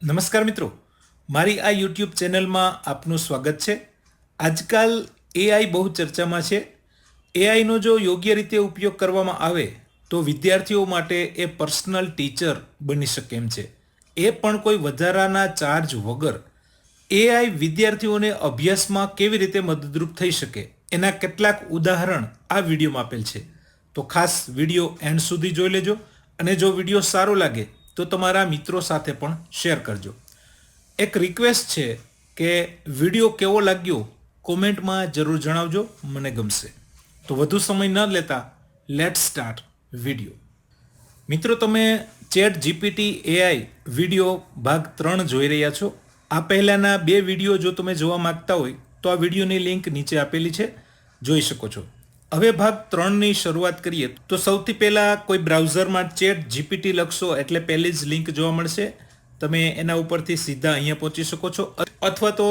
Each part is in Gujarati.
નમસ્કાર મિત્રો, મારી આ યુટ્યુબ ચેનલમાં આપનું સ્વાગત છે। આજકાલ એઆઈ બહુ ચર્ચામાં છે। એઆઈનો જો યોગ્ય રીતે ઉપયોગ કરવામાં આવે તો વિદ્યાર્થીઓ માટે એ પર્સનલ ટીચર બની શકે એમ છે, એ પણ કોઈ વધારાના ચાર્જ વગર। એઆઈ વિદ્યાર્થીઓને અભ્યાસમાં કેવી રીતે મદદરૂપ થઈ શકે એના કેટલાક ઉદાહરણ આ વિડીયોમાં આપેલ છે, તો ખાસ વિડીયો એન્ડ સુધી જોઈ લેજો અને જો વિડીયો સારો લાગે તો તમારા મિત્રો સાથે પણ શેર કરજો। એક રિક્વેસ્ટ છે કે વિડીયો કેવો લાગ્યો કોમેન્ટમાં જરૂર જણાવજો, મને ગમશે। તો વધુ સમય ન લેતા લેટ્સ સ્ટાર્ટ વિડીયો। મિત્રો, તમે ચેટ જીપીટી એઆઈ વિડીયો ભાગ 3 જોઈ રહ્યા છો। આ પહેલાના 2 વિડીયો જો તમે જોવા માંગતા હોય તો આ વિડીયોની લિંક નીચે આપેલી છે, જોઈ શકો છો। હવે ભાગ 3ની શરૂઆત કરીએ તો સૌથી પહેલાં કોઈ બ્રાઉઝરમાં ચેટ જીપીટી લખશો એટલે પહેલી જ લિંક જોવા મળશે, તમે એના ઉપરથી સીધા અહીંયા પહોંચી શકો છો, અથવા તો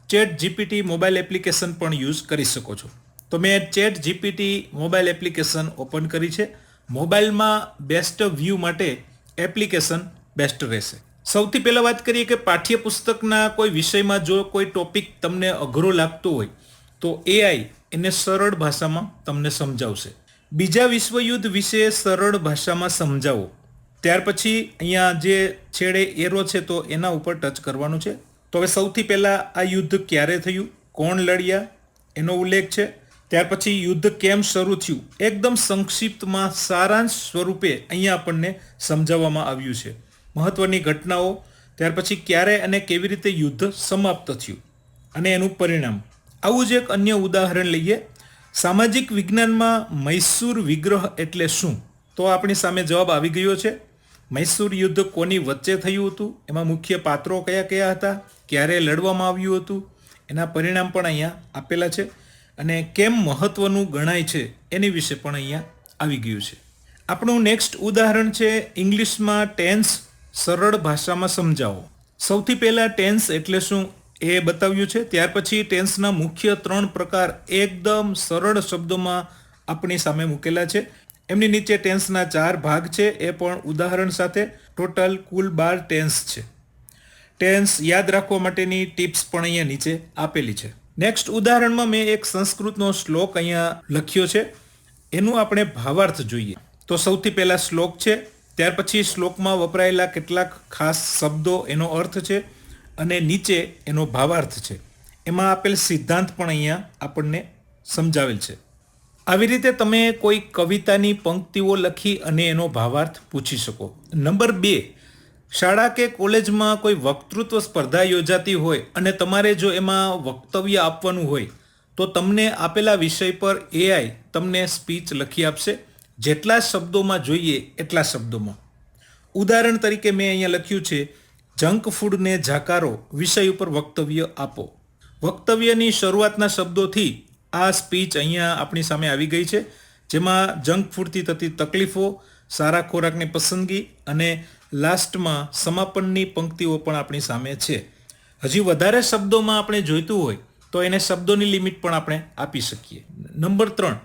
ચેટ જીપીટી મોબાઈલ એપ્લિકેશન પણ યુઝ કરી શકો છો। તો મેં chat GPT mobile application open કરી છે। મોબાઈલમાં બેસ્ટ વ્યૂ માટે એપ્લિકેશન બેસ્ટ રહેશે। સૌથી પહેલાં વાત કરીએ કે પાઠ્યપુસ્તકના કોઈ વિષયમાં જો કોઈ ટોપિક તમને અઘરો લાગતો હોય તો એઆઈ એને સરળ ભાષામાં તમને સમજાવશે। બીજા વિશ્વયુદ્ધ વિશે સરળ ભાષામાં સમજાવો, ત્યાર પછી અહીંયા જે છેડે એરો છે તો એના ઉપર ટચ કરવાનું છે। તો હવે સૌથી પહેલાં આ યુદ્ધ ક્યારે થયું, કોણ લડ્યા એનો ઉલ્લેખ છે, ત્યાર પછી યુદ્ધ કેમ શરૂ થયું એકદમ સંક્ષિપ્તમાં સારાંશ સ્વરૂપે અહીંયા આપણને સમજાવવામાં આવ્યું છે। મહત્વની ઘટનાઓ, ત્યાર પછી ક્યારે અને કેવી રીતે યુદ્ધ સમાપ્ત થયું અને એનું પરિણામ। આવું જ એક અન્ય ઉદાહરણ લઈએ। સામાજિક વિજ્ઞાનમાં મૈસૂર વિગ્રહ એટલે શું? તો આપણી સામે જવાબ આવી ગયો છે। મૈસૂર યુદ્ધ કોની વચ્ચે થયું હતું, એમાં મુખ્ય પાત્રો કયા કયા હતા, ક્યારે લડવામાં આવ્યું હતું, એના પરિણામ પણ અહીંયા આપેલા છે અને કેમ મહત્વનું ગણાય છે એની વિશે પણ અહીંયા આવી ગયું છે। આપણું નેક્સ્ટ ઉદાહરણ છે ઇંગ્લિશમાં ટેન્સ સરળ ભાષામાં સમજાવો। સૌથી પહેલાં ટેન્સ એટલે શું એ બતાવ્યું છે, ત્યાર પછી ટેન્સના મુખ્ય 3 પ્રકાર એકદમ સરળ શબ્દોમાં આપણી સામે મૂકેલા છે। એમની નીચે ટેન્સના 4 ભાગ છે, એ પણ ઉદાહરણ સાથે, ટોટલ કુલ 12 ટેન્સ છે। ટેન્સ યાદ રાખવા માટેની ટિપ્સ પણ અહીંયા નીચે આપેલી છે। નેક્સ્ટ ઉદાહરણમાં મેં એક સંસ્કૃતનો શ્લોક અહીંયા લખ્યો છે, એનું આપણે ભાવાર્થ જોઈએ। તો સૌથી પહેલાં શ્લોક છે, ત્યાર પછી શ્લોકમાં વપરાયેલા કેટલાક ખાસ શબ્દો એનો અર્થ છે અને નીચે એનો ભાવાર્થ છે। એમાં આપેલ સિદ્ધાંત પણ અહીંયા આપણને સમજાવેલ છે। આવી રીતે તમે કોઈ કવિતાની પંક્તિઓ લખી અને એનો ભાવાર્થ પૂછી શકો। નંબર 2, શાળા કે કોલેજમાં કોઈ વક્તૃત્વ સ્પર્ધા યોજાતી હોય અને તમારે જો એમાં વક્તવ્ય આપવાનું હોય તો તમને આપેલા વિષય પર એઆઈ તમને સ્પીચ લખી આપશે, જેટલા શબ્દોમાં જોઈએ એટલા શબ્દોમાં। ઉદાહરણ તરીકે મેં અહીંયા લખ્યું છે, જંક ફૂડને જાકારો વિષય ઉપર વક્તવ્ય આપો। વક્તવ્યની શરૂઆતના શબ્દોથી આ સ્પીચ અહીંયા આપણી સામે આવી ગઈ છે, જેમાં જંક ફૂડથી થતી તકલીફો, સારા ખોરાકની પસંદગી અને લાસ્ટમાં સમાપનની પંક્તિઓ પણ આપણી સામે છે। હજી વધારે શબ્દોમાં આપણે જોઈતું હોય તો એને શબ્દોની લિમિટ પણ આપણે આપી શકીએ। નંબર 3,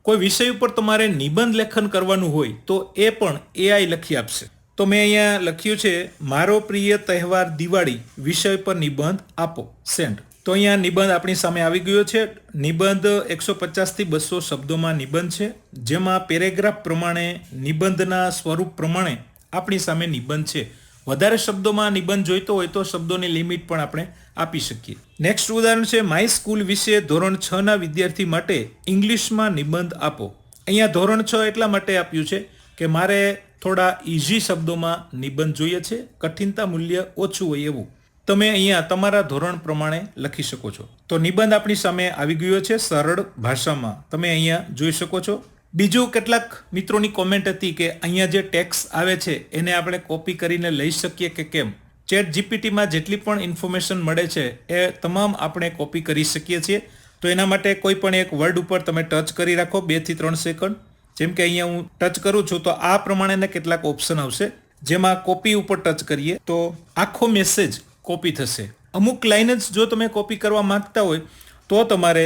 કોઈ વિષય ઉપર તમારે નિબંધ લેખન કરવાનું હોય તો એ પણ એઆઈ લખી આપશે। તો મેં અહીંયા લખ્યું છે, મારો પ્રિય તહેવાર દિવાળી વિષય પર નિબંધ આપો, સેન્ડ। તો અહીંયા નિબંધ આપણી સામે આવી ગયો છે। નિબંધ 150થી 200 શબ્દોમાં નિબંધ છે, જેમાં પેરેગ્રાફ પ્રમાણે નિબંધના સ્વરૂપ પ્રમાણે આપણી સામે નિબંધ છે। વધારે શબ્દોમાં નિબંધ જોઈતો હોય તો શબ્દોની લિમિટ પણ આપણે આપી શકીએ। નેક્સ્ટ ઉદાહરણ છે, માય સ્કૂલ વિશે ધોરણ 6ના વિદ્યાર્થી માટે ઇંગ્લિશમાં નિબંધ આપો। અહીંયા ધોરણ 6 એટલા માટે આપ્યું છે કે મારે થોડા ઇઝી શબ્દોમાં નિબંધ જોઈએ છે, કઠિનતા મૂલ્ય ઓછું હોય એવું। તમે અહીંયા તમારા ધોરણ પ્રમાણે લખી શકો છો। તો નિબંધ આપણી સામે આવી ગયો છે સરળ ભાષામાં, તમે અહીંયા જોઈ શકો છો। બીજું કેટલાક મિત્રોની કોમેન્ટ હતી કે અહીંયા જે ટેક્સ્ટ આવે છે એને આપણે કોપી કરીને લઈ શકીએ કે કેમ। ચેટ જીપીટીમાં જેટલી પણ ઇન્ફોર્મેશન મળે છે એ તમામ આપણે કોપી કરી શકીએ છીએ। તો એના માટે કોઈ પણ એક વર્ડ ઉપર તમે ટચ કરી રાખો 2 થી 3 સેકન્ડ, જેમ કે અહીંયા હું ટચ કરું છું તો આ પ્રમાણેના કેટલાક ઓપ્શન આવશે, જેમાં કોપી ઉપર ટચ કરીએ તો આખો મેસેજ કોપી થશે। અમુક લાઇન જ જો તમે કોપી કરવા માંગતા હોય તો તમારે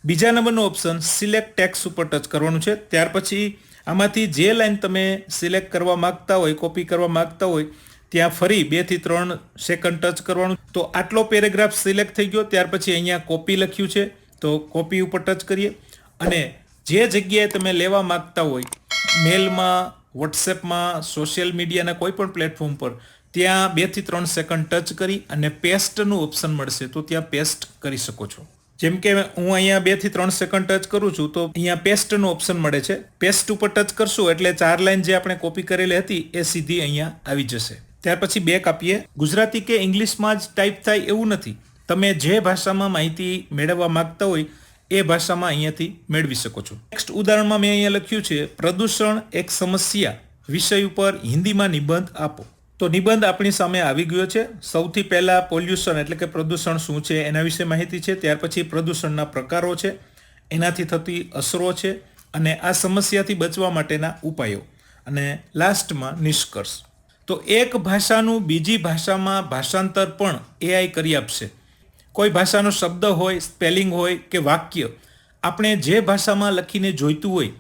બીજા નંબરનો ઓપ્શન સિલેક્ટ ટેક્સ્ટ ઉપર ટચ કરવાનું છે। ત્યાર પછી આમાંથી જે લાઇન તમે સિલેક્ટ કરવા માંગતા હોય, કોપી કરવા માંગતા હોય ત્યાં ફરી 2 થી 3 સેકન્ડ ટચ કરવાનું. તો આટલો પેરેગ્રાફ સિલેક્ટ થઈ ગયો. ત્યાર પછી અહીંયા કોપી લખ્યું છે, તો કોપી ઉપર ટચ કરીએ અને જે જગ્યાએ તમે લેવા માંગતા હોય, મેલમાં, વોટ્સએપમાં, સોશિયલ મીડિયાના કોઈ પણ પ્લેટફોર્મ પર, ત્યાં 2 થી 3 સેકન્ડ ટચ કરી અને પેસ્ટનું ઓપ્શન મળશે, તો ત્યાં પેસ્ટ કરી શકો છો. જેમ કે હું અહીંયા 2 થી 3 સેકન્ડ ટચ કરું છું તો અહીંયા પેસ્ટનું ઓપ્શન મળે છે. પેસ્ટ ઉપર ટચ કરશું એટલે 4 લાઈન જે આપણે કોપી કરેલી હતી એ સીધી અહીંયા આવી જશે. ત્યાર પછી બેક આપીએ. ગુજરાતી કે ઇંગ્લિશમાં જ ટાઈપ થાય એવું નથી. તમે જે ભાષામાં માહિતી મેળવવા માંગતા હોય એ ભાષામાં અહીંયાથી મેળવી શકો છો. નેક્સ્ટ ઉદાહરણમાં મેં અહીંયા લખ્યું છે, પ્રદૂષણ એક સમસ્યા વિષય ઉપર હિન્દીમાં નિબંધ આપો. તો નિબંધ આપણી સામે આવી ગયો છે. સૌથી પહેલા પોલ્યુશન એટલે કે પ્રદૂષણ શું છે એના વિશે માહિતી છે. ત્યાર પછી પ્રદૂષણના પ્રકારો છે, એનાથી થતી અસરો છે અને આ સમસ્યાથી બચવા માટેના ઉપાયો અને લાસ્ટમાં નિષ્કર્ષ. તો એક ભાષાનું બીજી ભાષામાં ભાષાંતર પણ એઆઈ કરી આપશે. કોઈ ભાષાનો શબ્દ હોય, સ્પેલિંગ હોય કે વાક્ય આપણે જે ભાષામાં લખીને જોઈતું હોય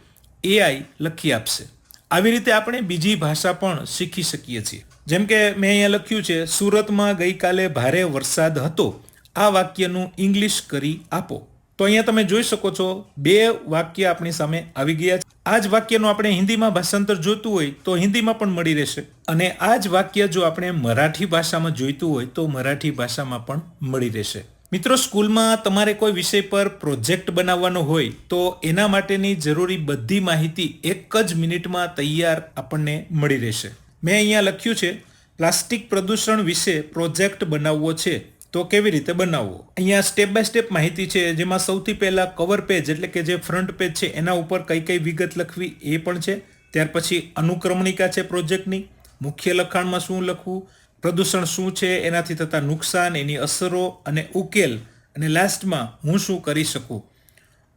એઆઈ લખી આપશે. આવી રીતે આપણે બીજી ભાષા પણ શીખી શકીએ છીએ. જેમ કે મેં અહીંયા લખ્યું છે, સુરતમાં ગઈકાલે ભારે વરસાદ હતો. આ વાક્યનું ઇંગ્લિશ કરી આપો. તો અહીંયા તમે જોઈ શકો છો 2 વાક્ય આપણી સામે આવી ગયા છે. આ જ વાક્યનું આપણે હિન્દીમાં ભાષાંતર જોઈતું હોય તો હિન્દીમાં પણ મળી રહેશે અને આ જ વાક્ય જો આપણે મરાઠી ભાષામાં જોઈતું હોય તો મરાઠી ભાષામાં પણ મળી રહેશે. મિત્રો, સ્કૂલમાં તમારે કોઈ વિષય પર પ્રોજેક્ટ બનાવવાનો હોય તો એના માટેની જરૂરી બધી માહિતી એક જ મિનિટમાં તૈયાર આપણને મળી રહેશે. મેં અહીંયા લખ્યું છે, પ્લાસ્ટિક પ્રદૂષણ વિશે પ્રોજેક્ટ બનાવવો છે તો કેવી રીતે બનાવવો. અહીંયા સ્ટેપ બાય સ્ટેપ માહિતી છે, જેમાં સૌથી પહેલા કવર પેજ એટલે કે જે ફ્રન્ટ પેજ છે એના ઉપર કઈ કઈ વિગત લખવી એ પણ છે. ત્યાર પછી અનુક્રમણિકા છે પ્રોજેક્ટની, મુખ્ય લખાણમાં શું લખવું, પ્રદૂષણ શું છે, એનાથી થતા નુકસાન, એની અસરો અને ઉકેલ, અને લાસ્ટમાં હું શું કરી શકું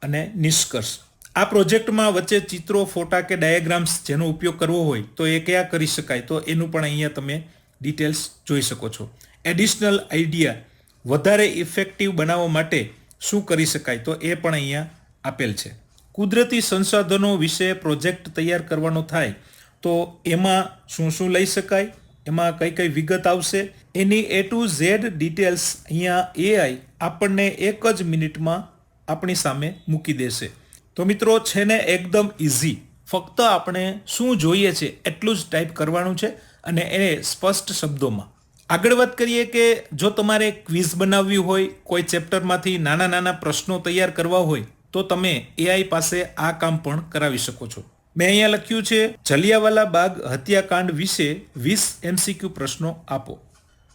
અને નિષ્કર્ષ. આ પ્રોજેક્ટમાં વચ્ચે ચિત્રો, ફોટા કે ડાયાગ્રામ્સ જેનો ઉપયોગ કરવો હોય તો એ કયા કરી શકાય, તો એનું પણ અહીંયા તમે ડિટેલ્સ જોઈ શકો છો. એડિશનલ આઈડિયા વધારે ઇફેક્ટિવ બનાવવા માટે શું કરી શકાય, તો એ પણ અહીંયા આપેલ છે. કુદરતી સંસાધનો વિશે પ્રોજેક્ટ તૈયાર કરવાનો થાય તો એમાં શું શું લઈ શકાય, એમાં કઈ કઈ વિગત આવશે, એની A to Z ડિટેલ્સ અહીંયા એઆઈ આપણને એક જ મિનિટમાં આપણી સામે મૂકી દેશે. તો મિત્રો, છે ને એકદમ ઇઝી. ફક્ત આપણે શું જોઈએ છે એટલું જ ટાઈપ કરવાનું છે અને એ સ્પષ્ટ શબ્દોમાં. આગળ વાત કરીએ કે જો તમારે ક્વિઝ બનાવવી હોય, કોઈ ચેપ્ટરમાંથી નાના નાના પ્રશ્નો તૈયાર કરવા હોય તો તમે એઆઈ પાસે આ કામ પણ કરાવી શકો છો. મેં અહીંયા લખ્યું છે, જલિયાવાલા બાગ હત્યાકાંડ વિશે 20 MCQ પ્રશ્નો આપો.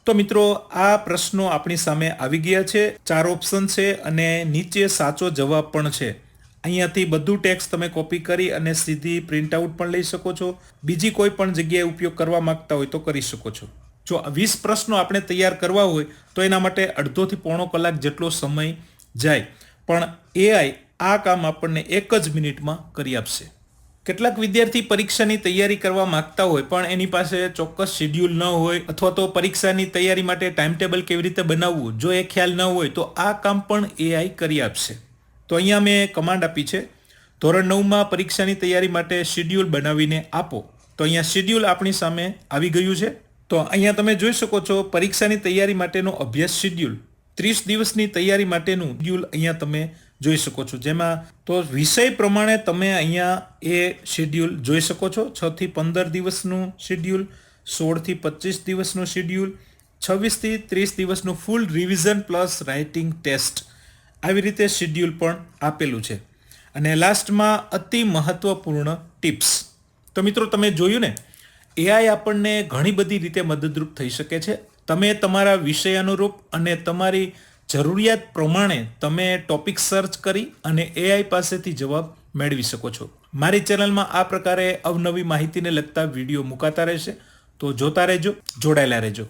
તો મિત્રો, આ પ્રશ્નો આપણી સામે આવી ગયા છે. 4 ઓપ્શન છે અને નીચે સાચો જવાબ પણ છે. અહીંયાથી બધું ટેક્સ્ટ તમે કોપી કરી અને સીધી પ્રિન્ટ આઉટ પણ લઈ શકો છો. બીજી કોઈ પણ જગ્યાએ ઉપયોગ કરવા માંગતા હોય તો કરી શકો છો. જો 20 પ્રશ્નો આપણે તૈયાર કરવા હોય તો એના માટે અડધો થી પોણો કલાક જેટલો સમય જાય, પણ એઆઈ આ કામ આપણને એક જ મિનિટમાં કરી આપશે. કેટલાક વિદ્યાર્થી પરીક્ષાની તૈયારી કરવા માંગતા હોય પણ એની પાસે ચોક્કસ શેડ્યુલ ન હોય અથવા તો પરીક્ષાની તૈયારી માટે ટાઈમ ટેબલ કેવી રીતે બનાવવું જો એ ખ્યાલ ન હોય તો આ કામ પણ એઆઈ કરી આપશે. તો અહીંયા મેં કમાન્ડ આપી છે, ધોરણ 9માં પરીક્ષાની તૈયારી માટે શેડ્યુલ બનાવીને આપો. તો અહીંયા શેડ્યુલ આપણી સામે આવી ગયું છે. તો અહીંયા તમે જોઈ શકો છો પરીક્ષાની તૈયારી માટેનો અભ્યાસ શેડ્યુલ, 30 દિવસની તૈયારી માટેનું શેડ્યુલ અહીંયા તમે જોઈ શકો છો. જેમાં તો વિષય પ્રમાણે તમે અહીંયા એ શેડ્યુલ જોઈ શકો છો. 6 થી 15 દિવસનું શેડ્યુલ, 16 થી 25 દિવસનું શેડ્યુલ, 26 થી 30 દિવસનું ફૂલ રિવિઝન પ્લસ રાઇટિંગ ટેસ્ટ. આવી રીતે શેડ્યુલ પણ આપેલું છે. અને લાસ્ટમાં અતિ મહત્વપૂર્ણ ટિપ્સ. તો મિત્રો, તમે જોયું ને, એઆઈ આપણને ઘણી બધી રીતે મદદરૂપ થઈ શકે છે. તમે તમારા વિષય અનુરૂપ અને તમારી જરૂરિયાત પ્રમાણે તમે ટોપિક સર્ચ કરી અને એઆઈ પાસેથી જવાબ મેળવી શકો છો. મારી ચેનલમાં આ પ્રકારે અવનવી માહિતીને લગતા વિડીયો મુકાતા રહેશે, તો જોતા રહેજો, જોડાયેલા રહેજો.